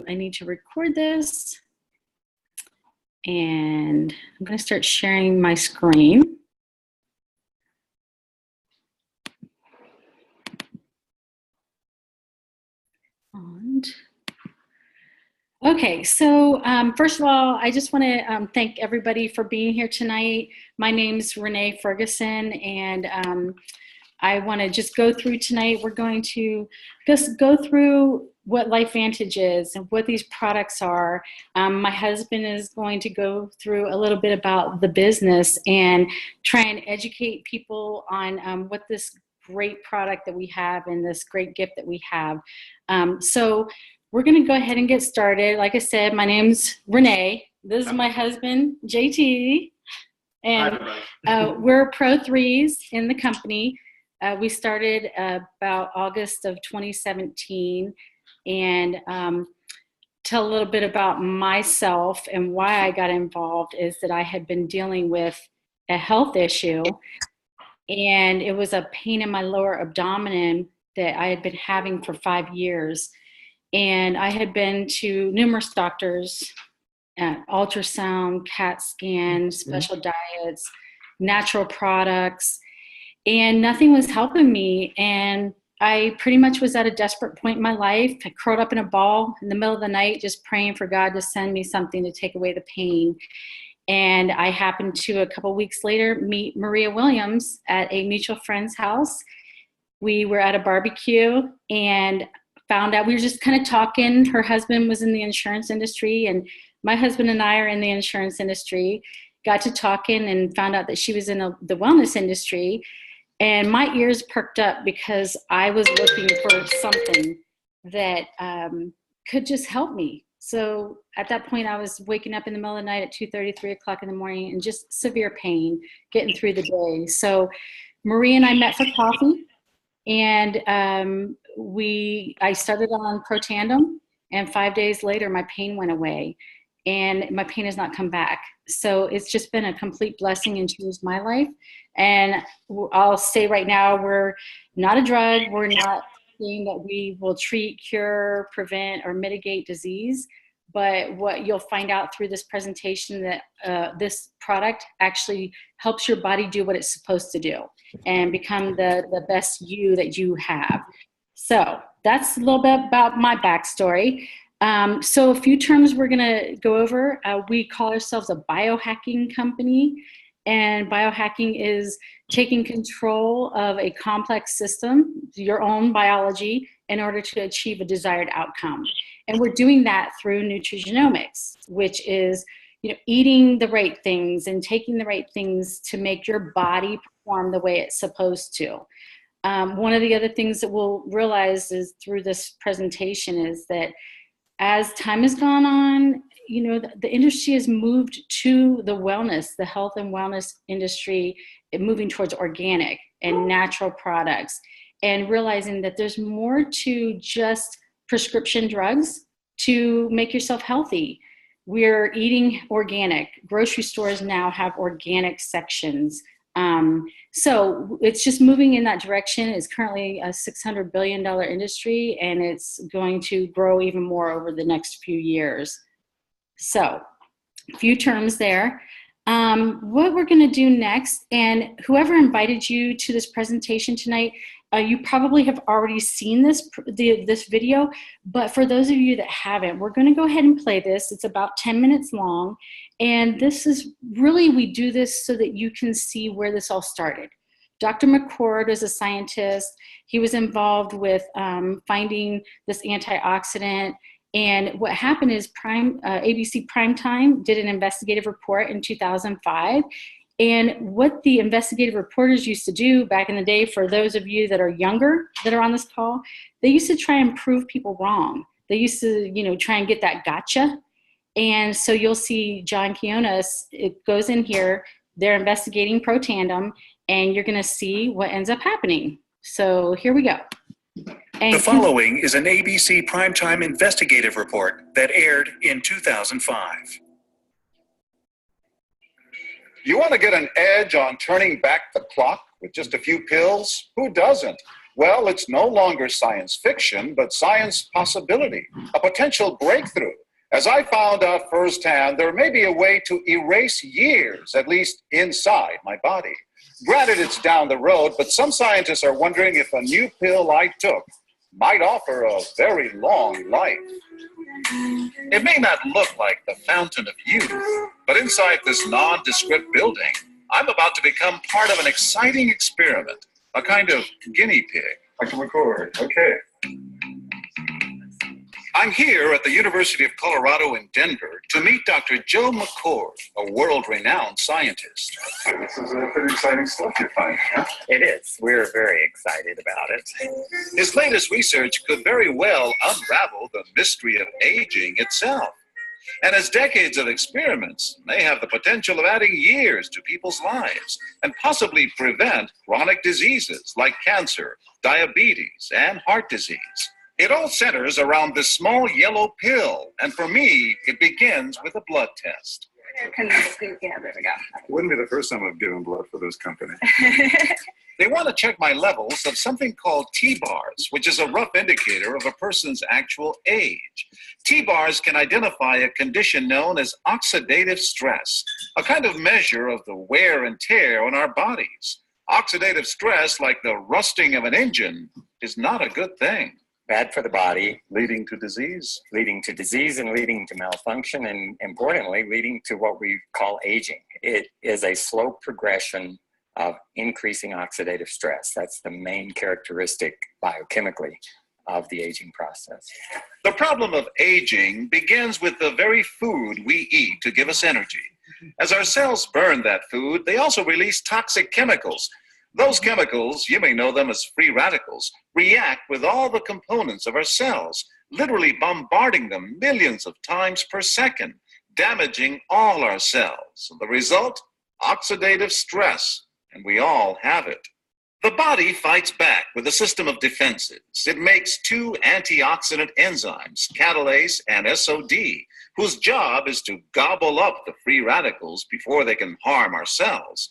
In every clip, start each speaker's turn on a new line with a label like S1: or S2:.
S1: I need to record this, and I'm going to start sharing my screen. And okay, so first of all, I just want to thank everybody for being here tonight. My name's Renee Ferguson, and I want to just go through tonight. We're going to just go through what LifeVantage is and what these products are. My husband is going to go through a little bit about the business and try and educate people on what this great product that we have and this great gift that we have. So we're going to go ahead and get started. Like I said, my name's Renee. This is my husband, JT. And we're Pro 3s in the company. We started about August of 2017, and tell a little bit about myself and why I got involved is that I had been dealing with a health issue, and it was a pain in my lower abdomen that I had been having for 5 years. And I had been to numerous doctors, ultrasound, CAT scan, special diets, natural products, and nothing was helping me. And I pretty much was at a desperate point in my life. I curled up in a ball in the middle of the night, just praying for God to send me something to take away the pain. And I happened to, a couple weeks later, meet Maria Williams at a mutual friend's house. We were at a barbecue and found out, we were just kind of talking. Her husband was in the insurance industry, and my husband and I are in the insurance industry. Got to talking and found out that she was in the wellness industry. And my ears perked up because I was looking for something that could just help me. So at that point, I was waking up in the middle of the night at 2:30, 3 o'clock in the morning, and just severe pain getting through the day. So Marie and I met for coffee, and I started on Protandim, and 5 days later, my pain went away, and my pain has not come back. So it's just been a complete blessing and changed my life. And I'll say right now, we're not a drug. We're not saying that we will treat, cure, prevent, or mitigate disease. But what you'll find out through this presentation, that this product actually helps your body do what it's supposed to do and become the best you that you have. So that's a little bit about my backstory. So a few terms we're going to go over. We call ourselves a biohacking company. And biohacking is taking control of a complex system, your own biology, in order to achieve a desired outcome. And we're doing that through nutrigenomics, which is, eating the right things and taking the right things to make your body perform the way it's supposed to. One of the other things that we'll realize is through this presentation is that as time has gone on, the industry has moved to the wellness, the health and wellness industry, moving towards organic and natural products, and realizing that there's more to just prescription drugs to make yourself healthy. We're eating organic. Grocery stores now have organic sections. So it's just moving in that direction. It's currently a $600 billion industry, and it's going to grow even more over the next few years. So a few terms there. What we're going to do next, and whoever invited you to this presentation tonight, you probably have already seen this video, but for those of you that haven't, we're going to go ahead and play this. It's about 10 minutes long, and this is really, we do this so that you can see where this all started. Dr. McCord is a scientist. He was involved with finding this antioxidant. And what happened is ABC Primetime did an investigative report in 2005. And what the investigative reporters used to do back in the day, for those of you that are younger that are on this call, they used to try and prove people wrong. They used to, try and get that gotcha. And so you'll see John Quiones, it goes in here, they're investigating Protandim, and you're going to see what ends up happening. So here we go.
S2: The following is an ABC Primetime investigative report that aired in 2005.
S3: You want to get an edge on turning back the clock with just a few pills? Who doesn't? Well, it's no longer science fiction, but science possibility, a potential breakthrough. As I found out firsthand, there may be a way to erase years, at least inside my body. Granted, it's down the road, but some scientists are wondering if a new pill I took might offer a very long life.
S2: It may not look like the fountain of youth, but inside this nondescript building, I'm about to become part of an exciting experiment, a kind of guinea pig.
S3: Dr. McCord, okay.
S2: I'm here at the University of Colorado in Denver to meet Dr. Joe McCord, a world-renowned scientist.
S3: This is pretty exciting stuff you're finding, huh?
S4: It is. We're very excited about it.
S2: His latest research could very well unravel the mystery of aging itself. And his decades of experiments may have the potential of adding years to people's lives and possibly prevent chronic diseases like cancer, diabetes, and heart disease. It all centers around this small yellow pill, and for me, it begins with a blood test.
S4: Yeah, there we go.
S3: Wouldn't be the first time I've given blood for this company.
S2: They want to check my levels of something called T-bars, which is a rough indicator of a person's actual age. T-bars can identify a condition known as oxidative stress, a kind of measure of the wear and tear on our bodies. Oxidative stress, like the rusting of an engine, is not a good thing.
S4: Bad for the body,
S2: Leading to disease.
S4: leading to disease and leading to malfunction, and importantly, leading to what we call aging. It is a slow progression of increasing oxidative stress. That's the main characteristic biochemically of the aging process.
S2: The problem of aging begins with the very food we eat to give us energy. As our cells burn that food, they also release toxic chemicals. Those chemicals, you may know them as free radicals, react with all the components of our cells, literally bombarding them millions of times per second, damaging all our cells. The result? Oxidative stress, and we all have it. The body fights back with a system of defenses. It makes two antioxidant enzymes, catalase and SOD, whose job is to gobble up the free radicals before they can harm our cells.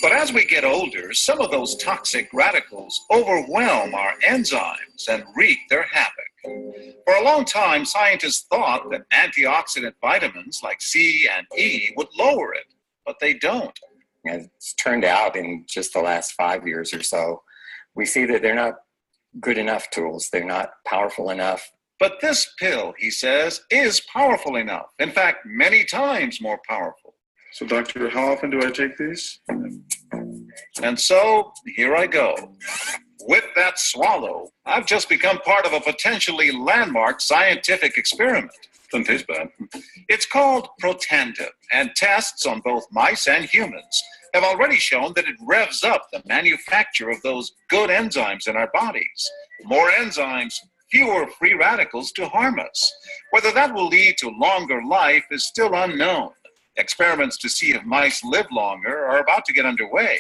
S2: But as we get older, some of those toxic radicals overwhelm our enzymes and wreak their havoc. For a long time, scientists thought that antioxidant vitamins like C and E would lower it, but they don't.
S4: As it's turned out in just the last 5 years or so, we see that they're not good enough tools. They're not powerful enough.
S2: But this pill, he says, is powerful enough. In fact, many times more powerful.
S3: So, doctor, how often do I take these?
S2: And so, here I go. With that swallow, I've just become part of a potentially landmark scientific experiment.
S3: Doesn't taste bad.
S2: It's called Protandim, and tests on both mice and humans have already shown that it revs up the manufacture of those good enzymes in our bodies. More enzymes, fewer free radicals to harm us. Whether that will lead to longer life is still unknown. Experiments to see if mice live longer are about to get underway,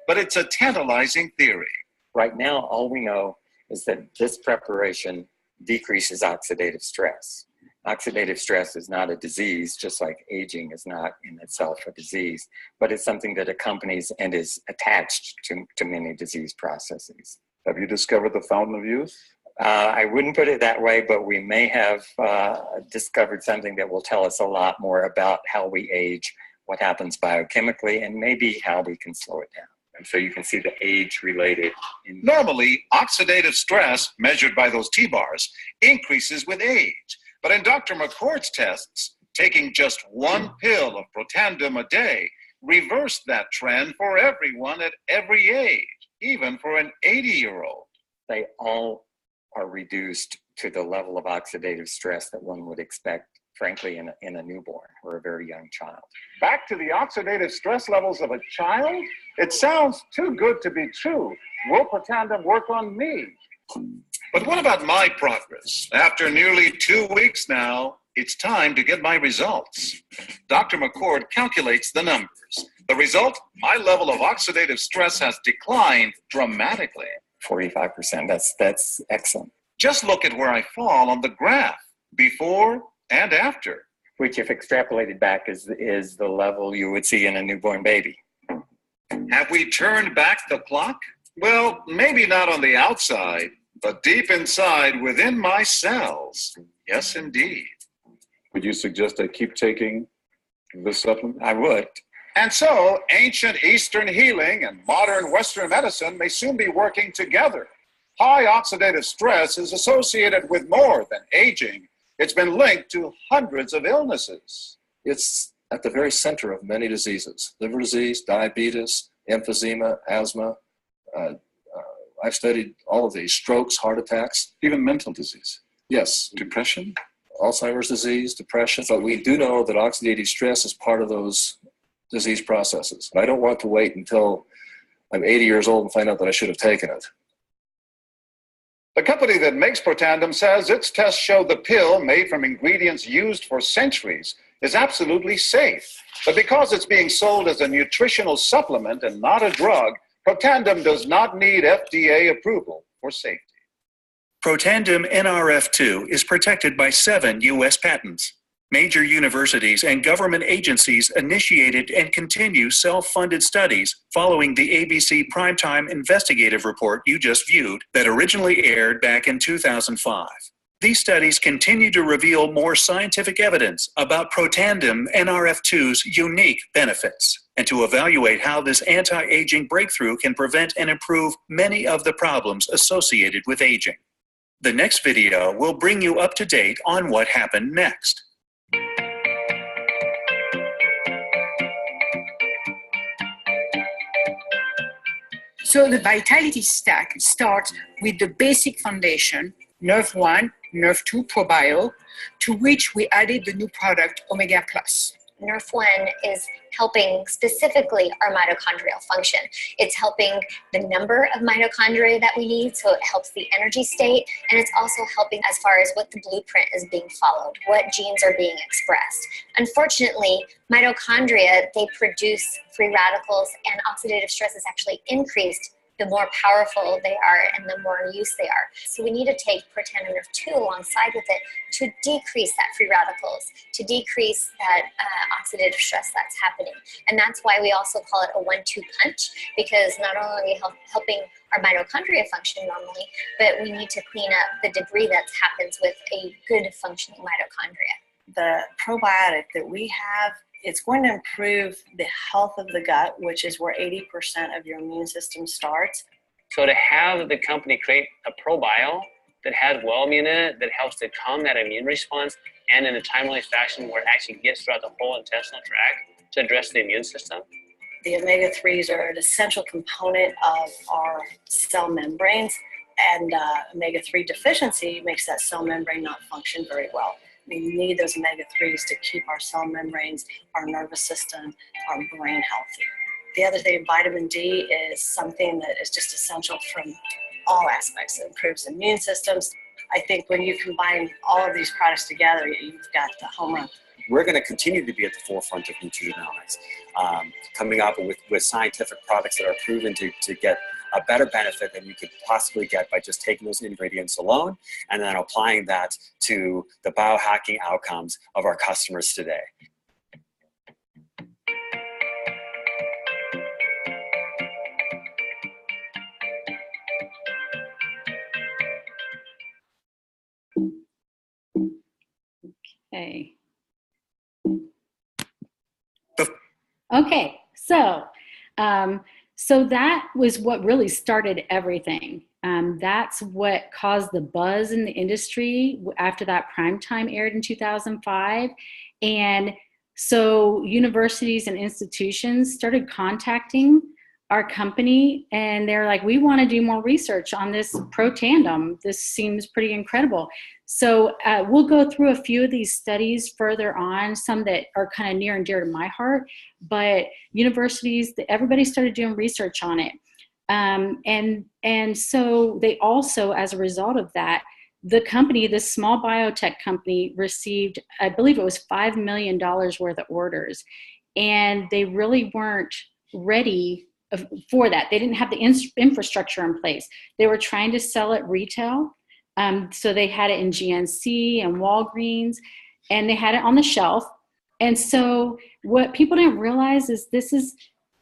S2: but it's a tantalizing theory.
S4: Right now, all we know is that this preparation decreases oxidative stress. Oxidative stress is not a disease, just like aging is not in itself a disease, but it's something that accompanies and is attached to many disease processes.
S3: Have you discovered the fountain of youth?
S4: I wouldn't put it that way, but we may have discovered something that will tell us a lot more about how we age, what happens biochemically, and maybe how we can slow it down. And so you can see the age-related.
S2: Normally, oxidative stress, measured by those T-bars, increases with age. But in Dr. McCord's tests, taking just one pill of Protandim a day reversed that trend for everyone at every age, even for an 80-year-old.
S4: They all are reduced to the level of oxidative stress that one would expect, frankly, in a newborn or a very young child.
S3: Back to the oxidative stress levels of a child? It sounds too good to be true. Will Protandim work on me?
S2: But what about my progress? After nearly 2 weeks now, it's time to get my results. Dr. McCord calculates the numbers. The result? My level of oxidative stress has declined dramatically.
S4: 45%, that's excellent.
S2: Just look at where I fall on the graph, before and after.
S4: Which, if extrapolated back, is the level you would see in a newborn baby.
S2: Have we turned back the clock? Well, maybe not on the outside, but deep inside within my cells. Yes, indeed.
S3: Would you suggest I keep taking this supplement?
S4: I would.
S2: And so, ancient Eastern healing and modern Western medicine may soon be working together. High oxidative stress is associated with more than aging. It's been linked to hundreds of illnesses.
S5: It's at the very center of many diseases: liver disease, diabetes, emphysema, asthma. I've studied all of these: strokes, heart attacks.
S3: Even mental disease,
S5: Yes,
S3: depression.
S5: Alzheimer's disease, depression. But we do know that oxidative stress is part of those disease processes. I don't want to wait until I'm 80 years old and find out that I should have taken it.
S2: The company that makes Protandim says its tests show the pill, made from ingredients used for centuries, is absolutely safe. But because it's being sold as a nutritional supplement and not a drug, Protandim does not need FDA approval for safety.
S6: Protandim NRF2 is protected by 7 U.S. patents. Major universities and government agencies initiated and continue self-funded studies following the ABC Primetime Investigative Report you just viewed that originally aired back in 2005. These studies continue to reveal more scientific evidence about Protandim NRF2's unique benefits and to evaluate how this anti-aging breakthrough can prevent and improve many of the problems associated with aging. The next video will bring you up to date on what happened next.
S7: So the vitality stack starts with the basic foundation, Nerve 1, Nerve 2 ProBio, to which we added the new product Omega Plus.
S8: Nerve 1 is helping specifically our mitochondrial function. It's helping the number of mitochondria that we need, so it helps the energy state, and it's also helping as far as what the blueprint is being followed, what genes are being expressed. Unfortunately, mitochondria, they produce free radicals, and oxidative stress is actually increased the more powerful they are and the more in use they are. So we need to take Protandim Nerve 2 alongside with it to decrease that free radicals, to decrease that oxidative stress that's happening. And that's why we also call it a 1-2 punch, because not only are we helping our mitochondria function normally, but we need to clean up the debris that happens with a good functioning mitochondria.
S9: The probiotic that we have, it's going to improve the health of the gut, which is where 80% of your immune system starts.
S10: So to have the company create a probio that has Wellmune in it, that helps to calm that immune response, and in a timely fashion where it actually gets throughout the whole intestinal tract to address the immune system.
S9: The omega-3s are an essential component of our cell membranes, and omega-3 deficiency makes that cell membrane not function very well. We need those omega-3s to keep our cell membranes, our nervous system, our brain healthy. The other thing, vitamin D is something that is just essential from all aspects. It improves immune systems. I think when you combine all of these products together, you've got the home run.
S11: We're going to continue to be at the forefront of nutrigenomics, coming up with scientific products that are proven to get a better benefit than you could possibly get by just taking those ingredients alone and then applying that to the biohacking outcomes of our customers today.
S1: Okay. Okay, so that was what really started everything. That's what caused the buzz in the industry after that primetime aired in 2005. And so universities and institutions started contacting our company, and they're like, we want to do more research on this Protandim. This seems pretty incredible. So we'll go through a few of these studies further on, some that are kind of near and dear to my heart, but universities, everybody started doing research on it. And so they also, as a result of that, the company, this small biotech company, received, I believe it was $5 million worth of orders, and they really weren't ready for that. They didn't have the infrastructure in place. They were trying to sell it retail. So they had it in GNC and Walgreens, and they had it on the shelf. And so what people didn't realize is this is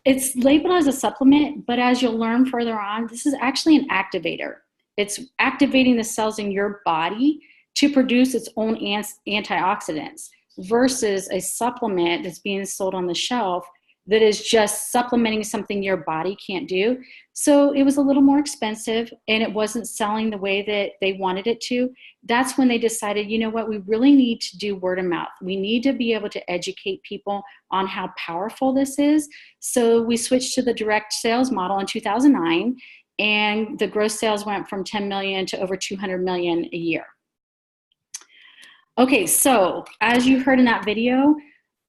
S1: It's labeled as a supplement, but as you'll learn further on, this is actually an activator. It's activating the cells in your body to produce its own antioxidants versus a supplement that's being sold on the shelf that is just supplementing something your body can't do. So it was a little more expensive and it wasn't selling the way that they wanted it to. That's when they decided, you know what, we really need to do word of mouth. We need to be able to educate people on how powerful this is. So we switched to the direct sales model in 2009, and the gross sales went from 10 million to over 200 million a year. Okay, so as you heard in that video,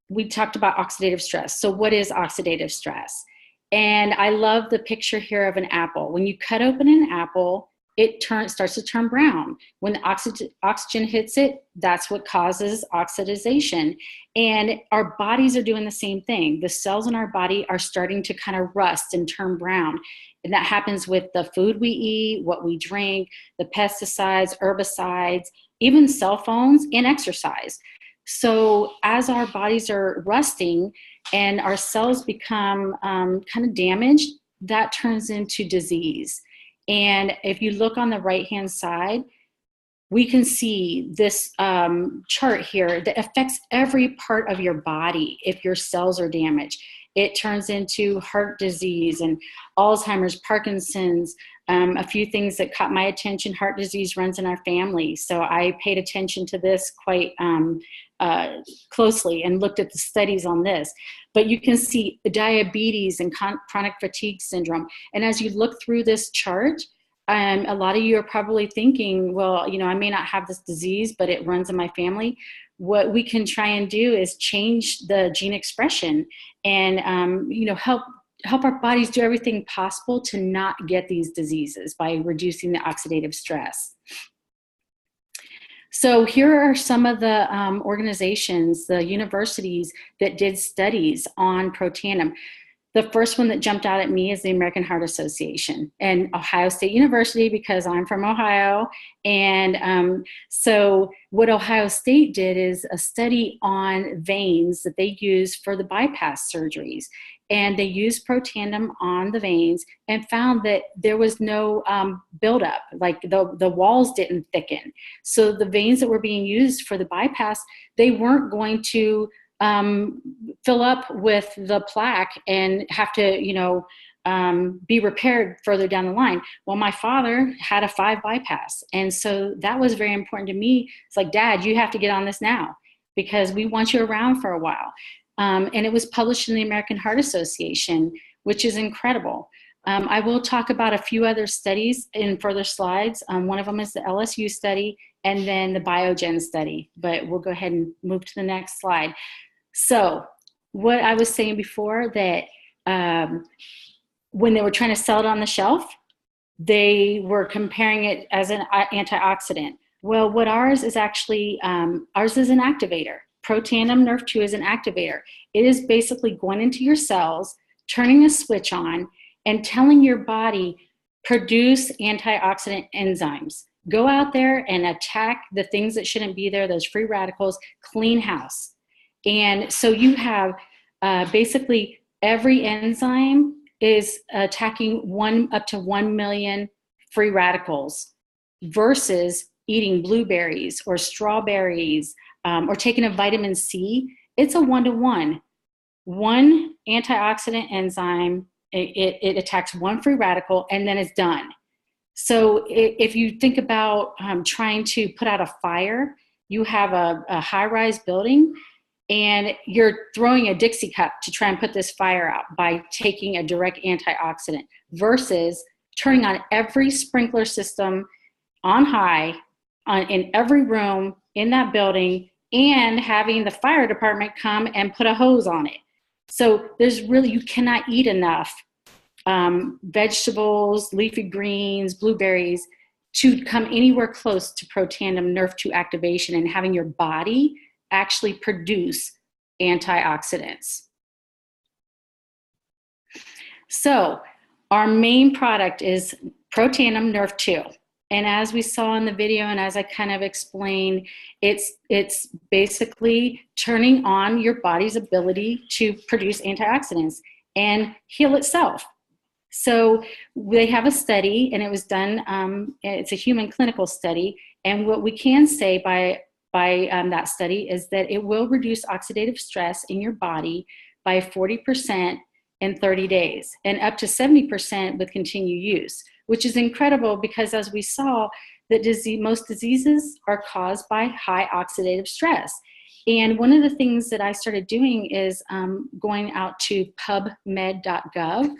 S1: we talked about oxidative stress. So what is oxidative stress? And I love the picture here of an apple. When you cut open an apple, it starts to turn brown. When the oxygen hits it, that's what causes oxidization. And our bodies are doing the same thing. The cells in our body are starting to kind of rust and turn brown. And that happens with the food we eat, what we drink, the pesticides, herbicides, even cell phones, and exercise. So as our bodies are rusting and our cells become kind of damaged, that turns into disease. And if you look on the right-hand side, we can see this chart here that affects every part of your body if your cells are damaged. It turns into heart disease and Alzheimer's, Parkinson's. A few things that caught my attention: heart disease runs in our family. So I paid attention to this quite closely and looked at the studies on this. But you can see diabetes and chronic fatigue syndrome. And as you look through this chart, a lot of you are probably thinking, well, you know, I may not have this disease, but it runs in my family. What we can try and do is change the gene expression and, you know, help our bodies do everything possible to not get these diseases by reducing the oxidative stress. So here are some of the organizations, the universities that did studies on Protandim. The first one that jumped out at me is the American Heart Association and Ohio State University, because I'm from Ohio. And so what Ohio State did is a study on veins that they use for the bypass surgeries. And they used Protandim on the veins and found that there was no buildup, like the walls didn't thicken. So the veins that were being used for the bypass, they weren't going to fill up with the plaque and have to, you know, be repaired further down the line. Well, my father had a 5 bypass. And so that was very important to me. It's like, Dad, you have to get on this now because we want you around for a while. And it was published in the American Heart Association, which is incredible. I will talk about a few other studies in further slides. One of them is the LSU study and then the Biogen study, but we'll go ahead and move to the next slide. So what I was saying before, that when they were trying to sell it on the shelf, they were comparing it as an antioxidant. Well, what ours is actually, ours is an activator. Protandim Nerf2 is an activator. It is basically going into your cells, turning a switch on, and telling your body, produce antioxidant enzymes. Go out there and attack the things that shouldn't be there, those free radicals, clean house. And so you have basically every enzyme is attacking up to 1 million free radicals versus eating blueberries or strawberries or taking a vitamin C. It's a 1-to-1. One antioxidant enzyme, it attacks 1 free radical and then it's done. So if you think about trying to put out a fire, you have a high-rise building and you're throwing a Dixie cup to try and put this fire out by taking a direct antioxidant versus turning on every sprinkler system on high in every room in that building and having the fire department come and put a hose on it. So you cannot eat enough vegetables, leafy greens, blueberries to come anywhere close to Protandim Nerf2 activation and having your body actually produce antioxidants. So our main product is Protandim Nerf2. And as we saw in the video and as I kind of explained, it's basically turning on your body's ability to produce antioxidants. and heal itself. So they have a study, and it was done, it's a human clinical study, and what we can say by that study is that it will reduce oxidative stress in your body by 40% in 30 days, and up to 70% with continued use, which is incredible because, as we saw, that most diseases are caused by high oxidative stress. And one of the things that I started doing is going out to pubmed.gov.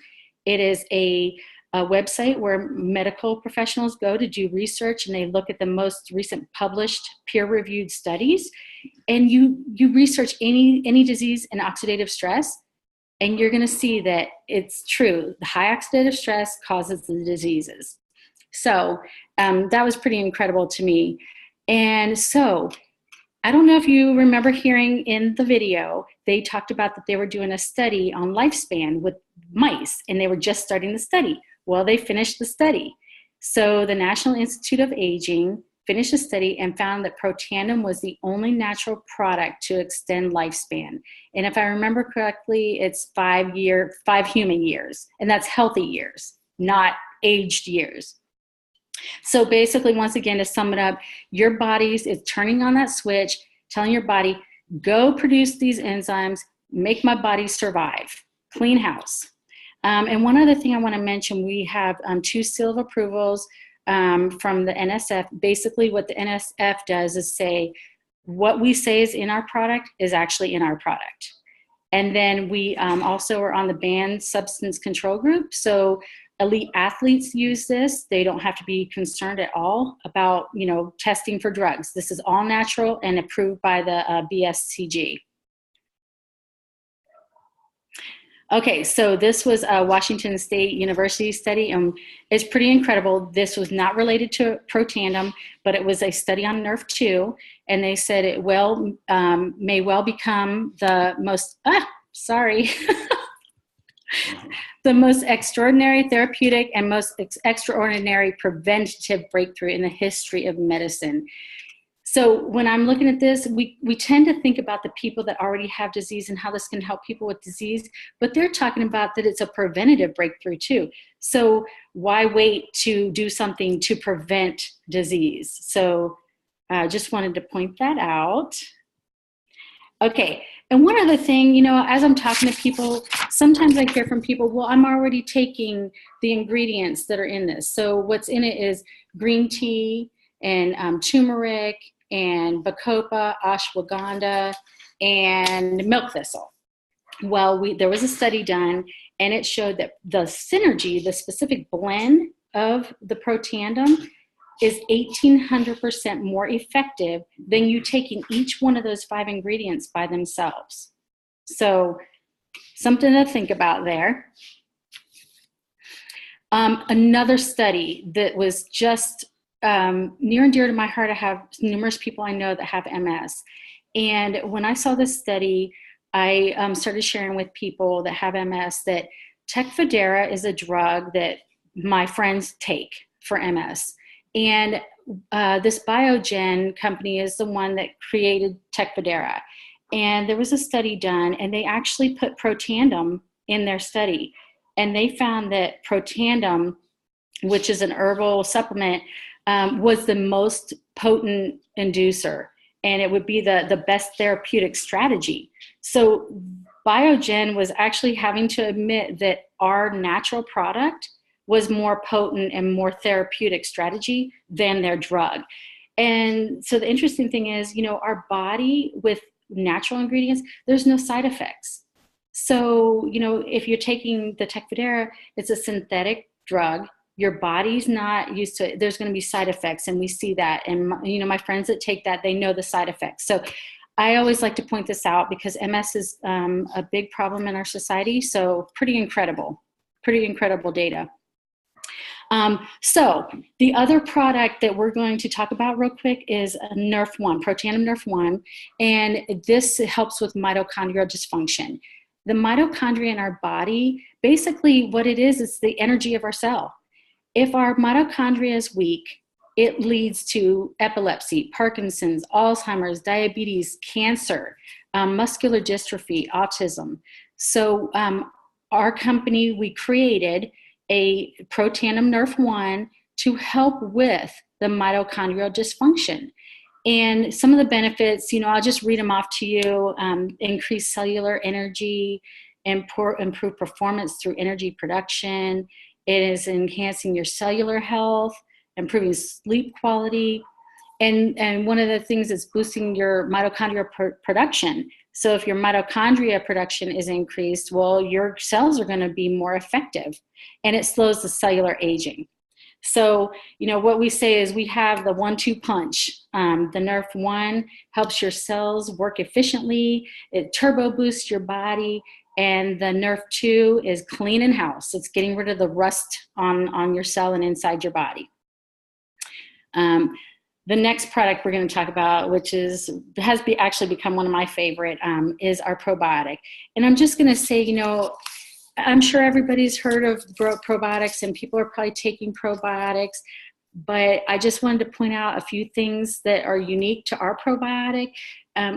S1: It is a website where medical professionals go to do research, and they look at the most recent published peer-reviewed studies. And you research any disease in oxidative stress, and you're going to see that it's true. The high oxidative stress causes the diseases. So that was pretty incredible to me. And so I don't know if you remember hearing in the video, they talked about that they were doing a study on lifespan with mice, and they were just starting the study. Well, they finished the study. So the National Institute of Aging finished a study and found that Protandim was the only natural product to extend lifespan. And if I remember correctly, it's 5 human years, and that's healthy years, not aged years. So basically, once again, to sum it up, your body is turning on that switch, telling your body, go produce these enzymes, make my body survive, clean house. And one other thing I want to mention, we have 2 seal of approvals from the NSF. Basically, what the NSF does is say, what we say is in our product is actually in our product. And then we also are on the banned substance control group. So elite athletes use this. They don't have to be concerned at all about, testing for drugs. This is all natural and approved by the BSCG. Okay, so this was a Washington State University study, and it's pretty incredible. This was not related to Protandim, but it was a study on Nerf2, and they said it may well become the most, the most extraordinary therapeutic and most extraordinary preventative breakthrough in the history of medicine. So when I'm looking at this, we tend to think about the people that already have disease and how this can help people with disease, but they're talking about that it's a preventative breakthrough too. So why wait to do something to prevent disease? So I just wanted to point that out. Okay, and one other thing, as I'm talking to people, sometimes I hear from people, well, I'm already taking the ingredients that are in this. So what's in it is green tea and turmeric and bacopa, ashwagandha, and milk thistle. Well, there was a study done, and it showed that the synergy, the specific blend of the Protandim, is 1,800% more effective than you taking each one of those 5 ingredients by themselves. So something to think about there. Another study that was just near and dear to my heart. I have numerous people I know that have MS. And when I saw this study, I started sharing with people that have MS that Tecfidera is a drug that my friends take for MS. And this Biogen company is the one that created Tecfidera. And there was a study done, and they actually put Protandim in their study. And they found that Protandim, which is an herbal supplement, was the most potent inducer, and it would be the best therapeutic strategy. So Biogen was actually having to admit that our natural product was more potent and more therapeutic strategy than their drug. And so the interesting thing is, our body with natural ingredients, there's no side effects. So, if you're taking the Tecfidera, it's a synthetic drug. Your body's not used to it. There's going to be side effects, and we see that. And, my friends that take that, they know the side effects. So I always like to point this out because MS is a big problem in our society. So pretty incredible data. So the other product that we're going to talk about real quick is Nerf1, Protandim Nerf1, and this helps with mitochondrial dysfunction. The mitochondria in our body, basically what it is the energy of our cell. If our mitochondria is weak, it leads to epilepsy, Parkinson's, Alzheimer's, diabetes, cancer, muscular dystrophy, autism. So our company, we created a Protandim Nerf 1 to help with the mitochondrial dysfunction. And some of the benefits, I'll just read them off to you. Increase cellular energy, improve performance through energy production. It is enhancing your cellular health, improving sleep quality. And one of the things is boosting your mitochondrial production. So if your mitochondria production is increased, well, your cells are going to be more effective, and it slows the cellular aging. So, what we say is we have the 1-2 punch. The Nerf 1 helps your cells work efficiently. It turbo boosts your body. And the Nerf 2 is cleaning house. It's getting rid of the rust on your cell and inside your body. The next product we're going to talk about, which has actually become one of my favorite, is our probiotic. And I'm just going to say, I'm sure everybody's heard of probiotics and people are probably taking probiotics, but I just wanted to point out a few things that are unique to our probiotic.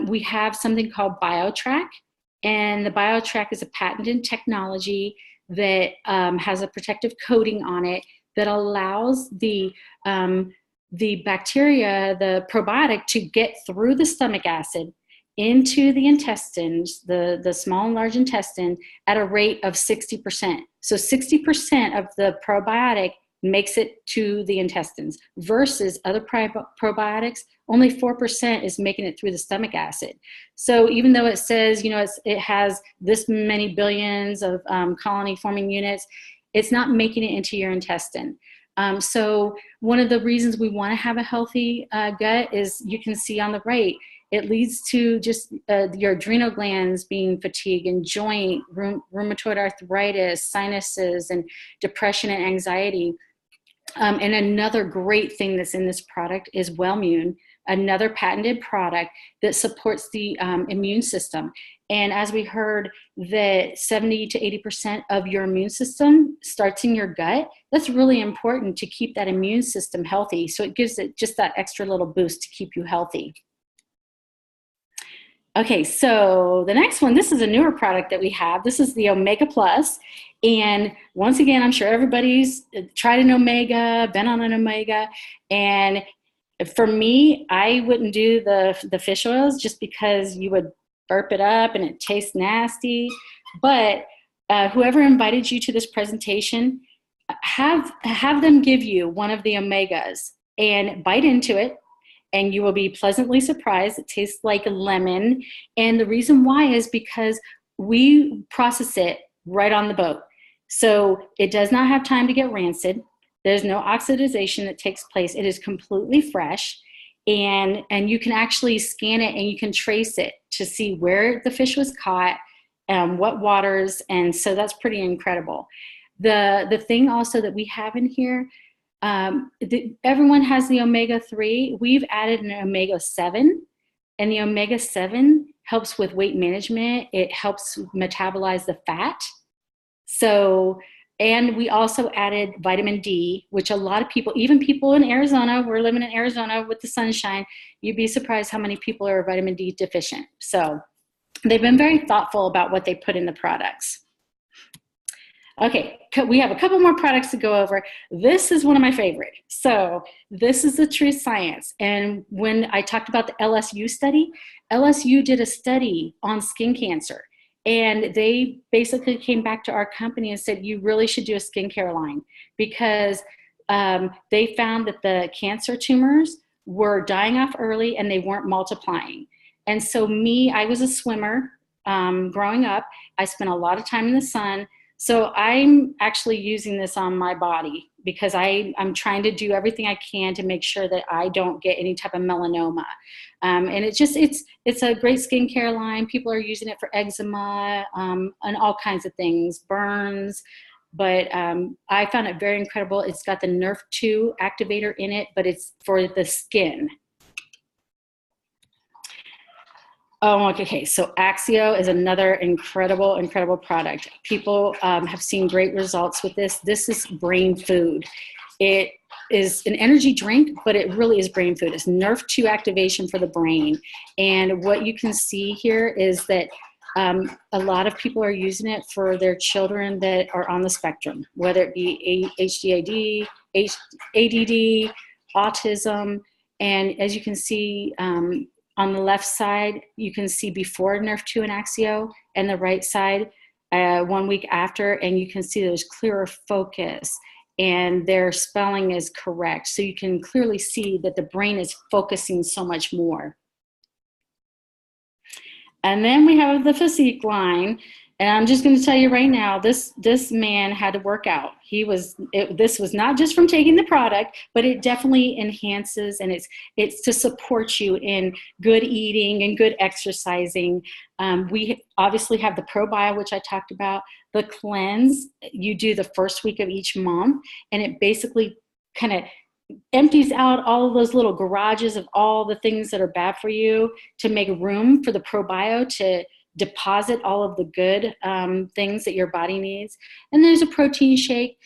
S1: We have something called BioTrack, and the BioTrack is a patented technology that has a protective coating on it that allows the bacteria, the probiotic, to get through the stomach acid into the intestines, the small and large intestine, at a rate of 60%. So 60% of the probiotic makes it to the intestines versus other probiotics, only 4% is making it through the stomach acid. So even though it says, it has this many billions of colony forming units, it's not making it into your intestine. So one of the reasons we want to have a healthy gut is, you can see on the right, it leads to just your adrenal glands being fatigued, and joint, rheumatoid arthritis, sinuses, and depression and anxiety. And another great thing that's in this product is Wellmune, another patented product that supports the immune system. And as we heard, that 70 to 80% of your immune system starts in your gut. That's really important to keep that immune system healthy. So it gives it just that extra little boost to keep you healthy. Okay, so the next one, this is a newer product that we have. This is the Omega Plus. And once again, I'm sure everybody's tried an Omega, been on an Omega. And for me, I wouldn't do the fish oils just because you would burp it up and it tastes nasty. But whoever invited you to this presentation, have them give you one of the Omegas and bite into it, and you will be pleasantly surprised. It tastes like a lemon. And the reason why is because we process it right on the boat. So it does not have time to get rancid. There's no oxidization that takes place. It is completely fresh. And you can actually scan it and you can trace it to see where the fish was caught, what waters. And so that's pretty incredible. The thing also that we have in here, everyone has the omega-3. We've added an omega-7, and the omega-7 helps with weight management. It helps metabolize the fat. So, and we also added vitamin D, which a lot of people, even people in Arizona, we're living in Arizona with the sunshine, you'd be surprised how many people are vitamin D deficient. So they've been very thoughtful about what they put in the products. Okay, we have a couple more products to go over. This is one of my favorite. So this is the True Science. And when I talked about the LSU study, LSU did a study on skin cancer. And they basically came back to our company and said, you really should do a skincare line, because they found that the cancer tumors were dying off early and they weren't multiplying. And so I was a swimmer growing up. I spent a lot of time in the sun. So I'm actually using this on my body because I'm trying to do everything I can to make sure that I don't get any type of melanoma. And it's a great skincare line. People are using it for eczema and all kinds of things, burns. But I found it very incredible. It's got the Nerf 2 activator in it, but it's for the skin. Oh, okay. So Axio is another incredible product. People have seen great results with this. This is brain food. It is an energy drink, but it really is brain food. It's Nerf 2 activation for the brain. And what you can see here is that A lot of people are using it for their children that are on the spectrum, whether it be HDAD, ADD, autism. And as you can see on the left side, you can see before Nerf2 and Axio, and the right side 1 week after, and you can see there's clearer focus and their spelling is correct. So you can clearly see that the brain is focusing so much more. And then we have the physique line. And I'm just going to tell you right now, this man had to work out. This was not just from taking the product, but it definitely enhances, and it's to support you in good eating and good exercising. We obviously have the ProBio, which I talked about. The cleanse, you do the first week of each month, and it basically kind of empties out all of those little garages of all the things that are bad for you to make room for the ProBio to deposit all of the good things that your body needs. And there's a protein shake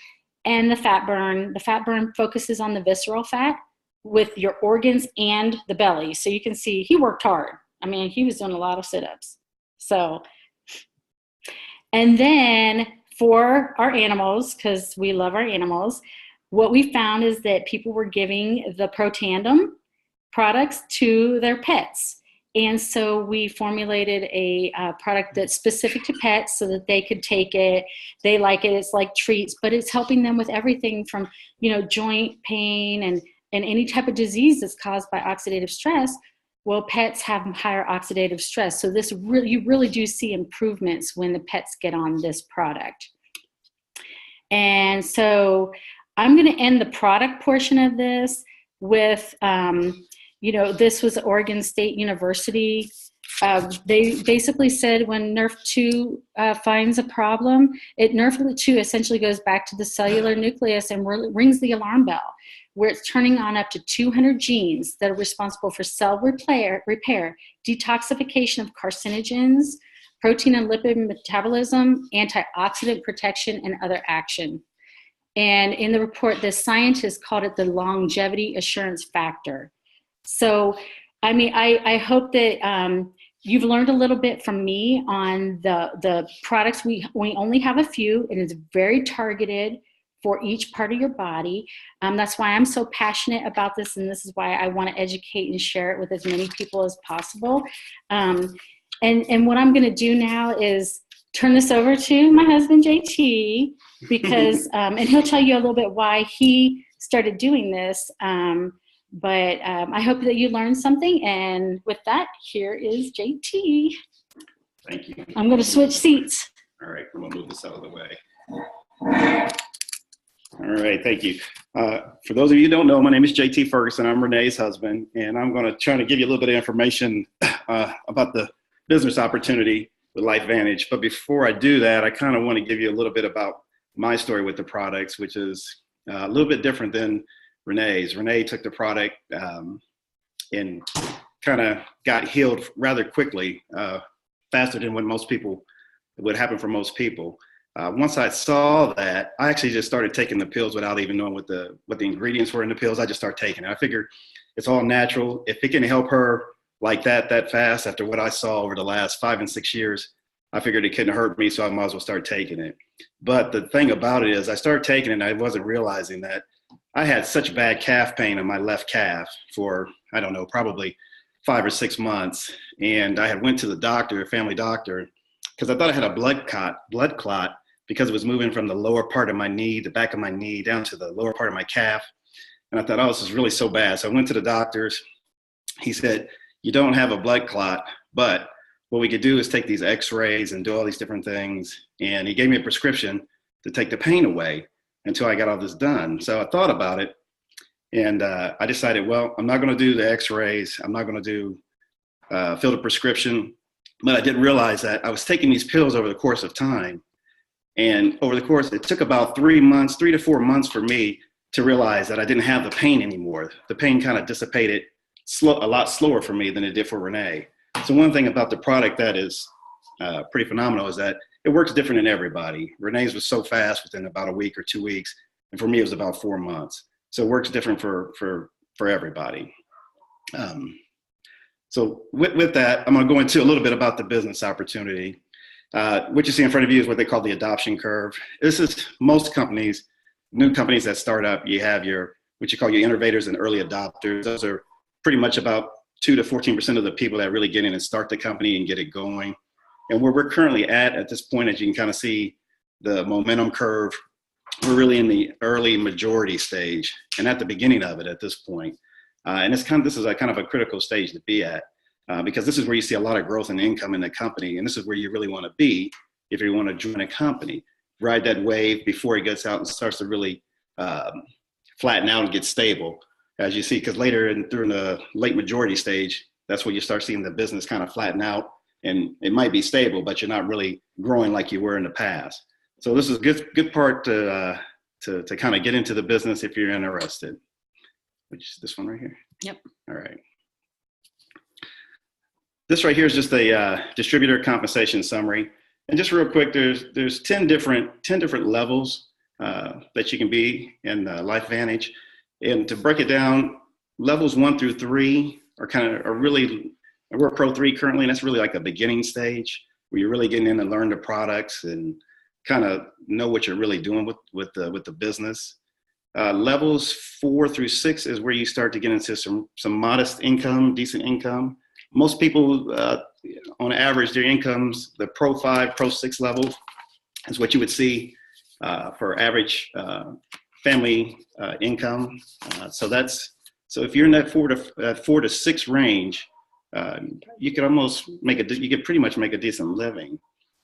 S1: and the fat burn. The fat burn focuses on the visceral fat with your organs and the belly. So you can see he worked hard. I mean, he was doing a lot of sit-ups. So, and then for our animals, because we love our animals, what we found is that people were giving the Protandem products to their pets. And so we formulated a product that's specific to pets so that they could take it. They like it. It's like treats, but it's helping them with everything from, joint pain and any type of disease that's caused by oxidative stress. Well, pets have higher oxidative stress. So you really do see improvements when the pets get on this product. And so I'm going to end the product portion of this with, this was Oregon State University. They basically said when Nerf2 finds a problem, Nerf2 essentially goes back to the cellular nucleus and rings the alarm bell, where it's turning on up to 200 genes that are responsible for cell repair, detoxification of carcinogens, protein and lipid metabolism, antioxidant protection, and other action. And in the report, the scientists called it the longevity assurance factor. So, I mean, I hope that you've learned a little bit from me on the products. We only have a few, and it's very targeted for each part of your body. That's why I'm so passionate about this, and this is why I want to educate and share it with as many people as possible. And what I'm going to do now is turn this over to my husband, JT, because, and he'll tell you a little bit why he started doing this. But I hope that you learned something. And with that, here is JT.
S12: Thank you.
S1: I'm going to switch seats.
S12: All right, I'm going to move this out of the way. All right, thank you. For those of you who don't know, my name is JT Ferguson. I'm Renee's husband, and I'm going to try to give you a little bit of information about the business opportunity with LifeVantage. But before I do that, I kind of want to give you a little bit about my story with the products, which is a little bit different than Renee's. Renee took the product and kind of got healed rather quickly, faster than what most people would happen for most people. Once I saw that, I actually just started taking the pills without even knowing what the ingredients were in the pills. I just started taking it. I figured it's all natural. If it can help her like that fast after what I saw over the last 5 and 6 years, I figured it couldn't hurt me, so I might as well start taking it. But the thing about it is I started taking it and I wasn't realizing that I had such bad calf pain in my left calf for, I don't know, probably 5 or 6 months. And I had went to the doctor, a family doctor, because I thought I had a blood clot because it was moving from the lower part of my knee, the back of my knee, down to the lower part of my calf. And I thought, oh, this is really so bad. So I went to the doctors. He said, you don't have a blood clot, but what we could do is take these x-rays and do all these different things. And he gave me a prescription to take the pain away until I got all this done. So I thought about it, and I decided, well, I'm not going to do the x-rays. I'm not going to do fill the prescription. But I didn't realize that I was taking these pills over the course of time. And over the course, it took about 3 to 4 months for me to realize that I didn't have the pain anymore. The pain kind of dissipated a lot slower for me than it did for Renee. So one thing about the product that is pretty phenomenal is that it works different in everybody. Renee's was so fast within about a week or 2 weeks. And for me, it was about 4 months. So it works different for everybody. So with that, I'm going to go into a little bit about the business opportunity. What you see in front of you is what they call the adoption curve. This is most companies, new companies that start up, you have what you call your innovators and early adopters. Those are pretty much about 2 to 14% of the people that really get in and start the company and get it going. And where we're currently at this point, as you can kind of see the momentum curve, we're really in the early majority stage and at the beginning of it at this point. And this is a kind of a critical stage to be at because this is where you see a lot of growth and income in the company. And this is where you really want to be if you want to join a company. Ride that wave before it gets out and starts to really flatten out and get stable, as you see, because later during the late majority stage, that's where you start seeing the business kind of flatten out, and it might be stable, but you're not really growing like you were in the past. So this is a good part to kind of get into the business if you're interested. Which is this one right here?
S1: Yep.
S12: All right. This right here is just a distributor compensation summary. And just real quick, there's 10 different levels that you can be in LifeVantage. And to break it down, levels 1 through 3 are really, we're Pro 3 currently, and that's really like a beginning stage where you're really getting in and learn the products and kind of know what you're really doing with the business. Levels 4 through 6 is where you start to get into some modest income, decent income. Most people, on average, their incomes, the Pro 5, Pro 6 level is what you would see for average family income. So if you're in that 4 to 6 range, you could pretty much make a decent living.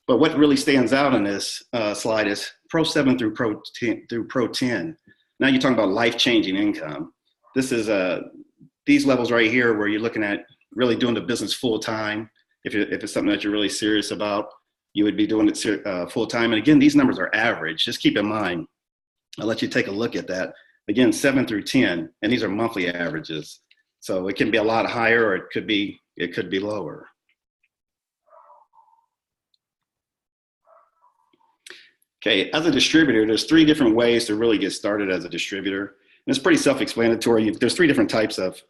S12: But what really stands out in this slide is Pro 7 through Pro 10. Now you're talking about life-changing income. This is these levels right here where you're looking at really doing the business full-time. If it's something that you're really serious about, you would be doing it full-time. And again, these numbers are average. Just keep in mind, I'll let you take a look at that. Again, 7 through 10, and these are monthly averages. So it can be a lot higher, or it could be lower. Okay, as a distributor, there's 3 different ways to really get started as a distributor. And it's pretty self-explanatory. There's 3 different types of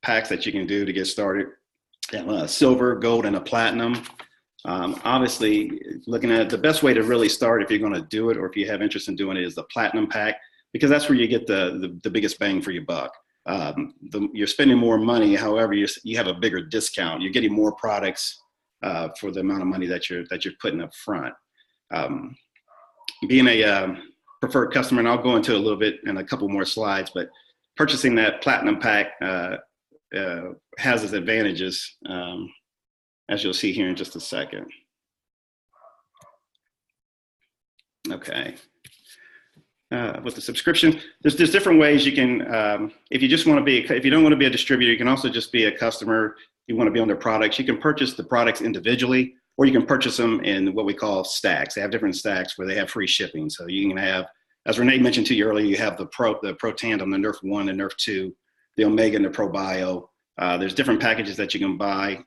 S12: packs that you can do to get started. Silver, gold, and a platinum. Obviously, looking at the best way to really start if you're going to do it or if you have interest in doing it is the platinum pack, because that's where you get the biggest bang for your buck. You're spending more money, however, you have a bigger discount. You're getting more products for the amount of money that you're putting up front. Being a preferred customer, and I'll go into a little bit in a couple more slides, but purchasing that platinum pack has its advantages, as you'll see here in just a second. Okay. With the subscription, there's different ways you can, if you don't want to be a distributor, you can also just be a customer. You want to be on their products. You can purchase the products individually, or you can purchase them in what we call stacks. They have different stacks where they have free shipping. So you can have, as Renee mentioned to you earlier, you have the Pro Tandem, the Nerf 1, the Nerf 2, the Omega, and the Pro Bio. There's different packages that you can buy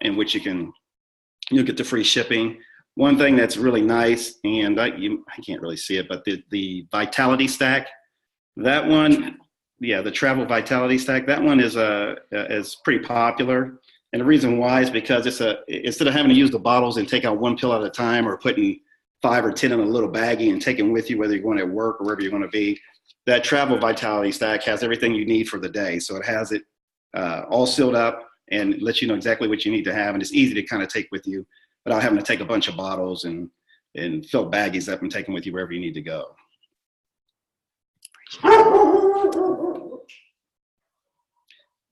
S12: in which you'll get the free shipping. One thing that's really nice, and I can't really see it, but the Vitality Stack, that one, the Travel Vitality Stack, that one is pretty popular. And the reason why is because instead of having to use the bottles and take out one pill at a time, or putting 5 or 10 in a little baggie and taking with you, whether you're going to work or wherever you're going to be, that Travel Vitality Stack has everything you need for the day. So it has it all sealed up and lets you know exactly what you need to have. And it's easy to kind of take with you without having to take a bunch of bottles and fill baggies up and take them with you wherever you need to go.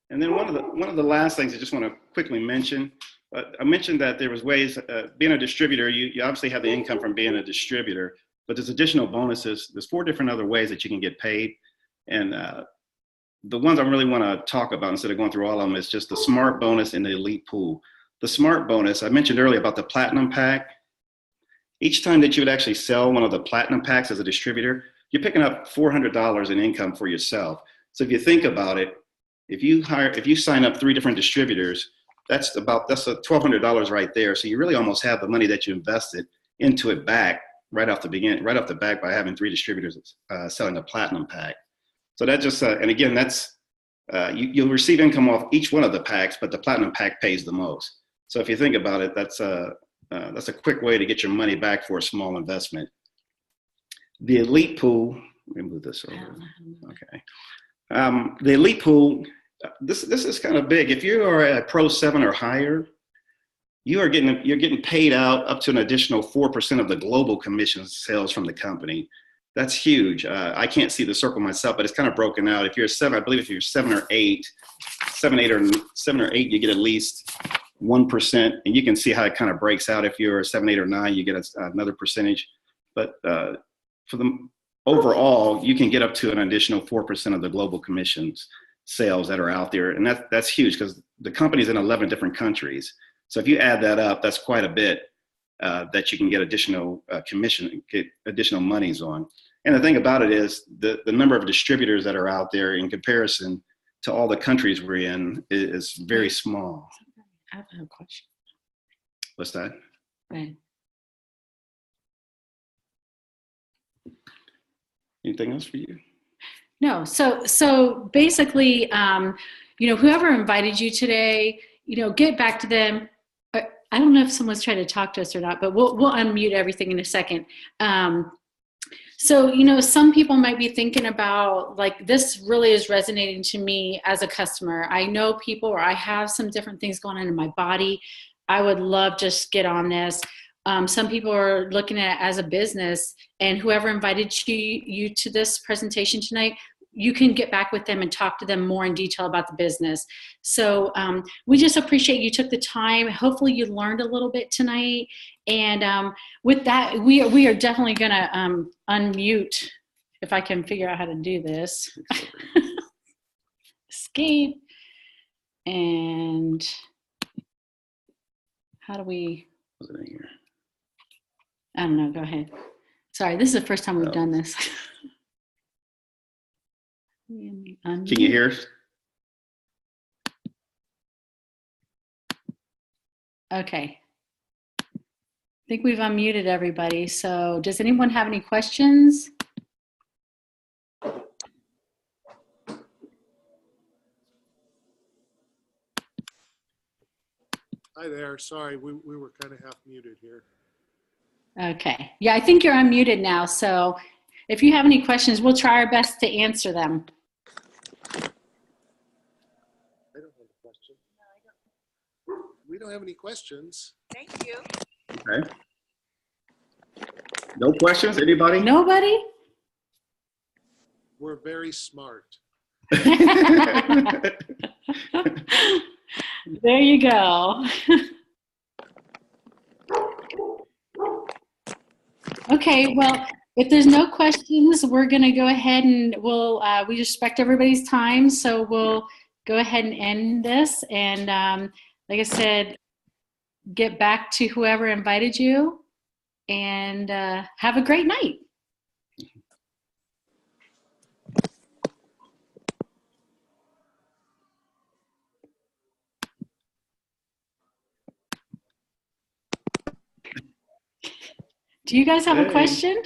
S12: And then one of the last things I just want to quickly mention, I mentioned that there was ways, being a distributor, you obviously have the income from being a distributor, but there's additional bonuses. There's 4 different other ways that you can get paid. And the ones I really want to talk about instead of going through all of them is just the Smart Bonus and the Elite Pool. The Smart Bonus, I mentioned earlier about the Platinum Pack. Each time that you would actually sell one of the Platinum Packs as a distributor, you're picking up $400 in income for yourself. So if you think about it, if you sign up 3 different distributors, that's $1,200 right there. So you really almost have the money that you invested into it back right off the bat by having 3 distributors selling a Platinum Pack. So that just, and again, that's you'll receive income off each one of the packs, but the platinum pack pays the most. So if you think about it, that's a quick way to get your money back for a small investment. The elite pool, let me move this over. Okay. The elite pool, this is kind of big. If you are a Pro 7 or higher, you're getting paid out up to an additional 4% of the global commission sales from the company. That's huge. I can't see the circle myself, but it's kind of broken out. If you're a 7, I believe if you're 7 or 8, 7 or 8, you get at least 1%, and you can see how it kind of breaks out. If you're a 7, 8, or 9, you get another percentage. But for the overall, you can get up to an additional 4% of the global commissions sales that are out there, and that's huge because the company's in 11 different countries. So if you add that up, that's quite a bit that you can get additional commission, get additional monies on. And the thing about it is the number of distributors that are out there in comparison to all the countries we're in is very small.
S1: I have a question.
S12: What's that?
S1: Right.
S12: Anything else for you?
S1: No. So basically, whoever invited you today, get back to them. I don't know if someone's trying to talk to us or not, but we'll unmute everything in a second. So, some people might be thinking about, like, this really is resonating to me as a customer. I know people, or I have some different things going on in my body. I would love to just get on this. Some people are looking at it as a business, and whoever invited you to this presentation tonight, you can get back with them and talk to them more in detail about the business. So we just appreciate you took the time. Hopefully you learned a little bit tonight. And with that, we are definitely going to unmute, if I can figure out how to do this. Escape. And how do we? I don't know. Go ahead. Sorry, this is the first time we've done this.
S12: Can you hear us?
S1: Okay. I think we've unmuted everybody. So does anyone have any questions?
S13: Hi there. Sorry, we were kind of half muted here.
S1: Okay. Yeah, I think you're unmuted now. So if you have any questions, we'll try our best to answer them.
S13: We don't have any questions.
S7: Thank you.
S12: Okay. No questions? Anybody?
S1: Nobody?
S13: We're very smart.
S1: There you go. Okay, well, if there's no questions, we're going to go ahead and we respect everybody's time, so we'll go ahead and end this. And like I said, get back to whoever invited you, and have a great night. Do you guys have a question?